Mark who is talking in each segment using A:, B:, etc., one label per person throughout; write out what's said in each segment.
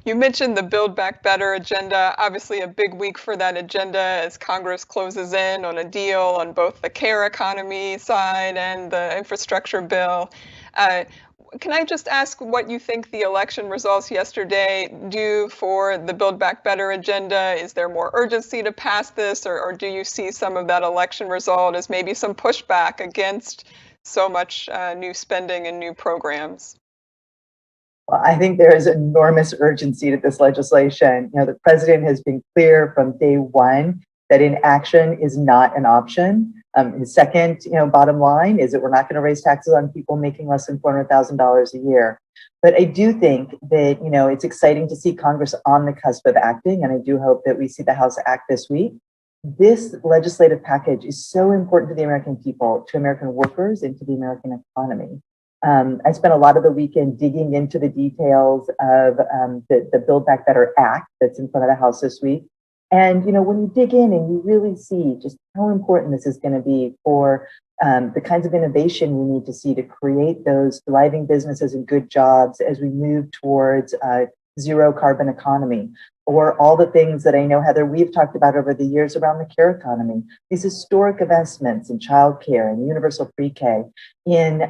A: You mentioned the Build Back Better agenda. Obviously, a big week for that agenda as Congress closes in on a deal on both the care economy side and the infrastructure bill. Uh, can I just ask what you think the election results yesterday do for the Build Back Better agenda? Is there more urgency to pass this, or do you see some of that election result as maybe some pushback against so much new spending and new programs?
B: Well, I think there is enormous urgency to this legislation. The president has been clear from day one that inaction is not an option. His second, bottom line is that we're not going to raise taxes on people making less than $400,000 a year. But I do think that, it's exciting to see Congress on the cusp of acting, and I do hope that we see the House act this week. This legislative package is so important to the American people, to American workers, and to the American economy. I spent a lot of the weekend digging into the details of the Build Back Better Act that's in front of the House this week. And, when you dig in and you really see just how important this is going to be for the kinds of innovation we need to see to create those thriving businesses and good jobs as we move towards zero carbon economy, or all the things that I know, Heather, we've talked about over the years around the care economy, these historic investments in childcare and universal pre-K, in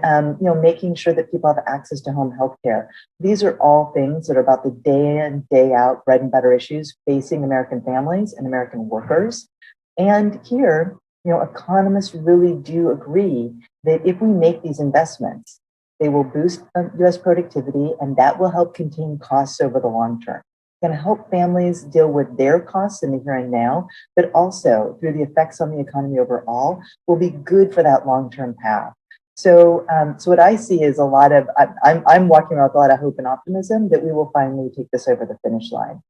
B: making sure that people have access to home health care. These are all things that are about the day in, day out bread and butter issues facing American families and American workers. And here, economists really do agree that if we make these investments, they will boost US productivity, and that will help contain costs over the long term. It's going to help families deal with their costs in the here and now, but also through the effects on the economy overall, will be good for that long-term path. So what I see is I'm walking around with a lot of hope and optimism that we will finally take this over the finish line.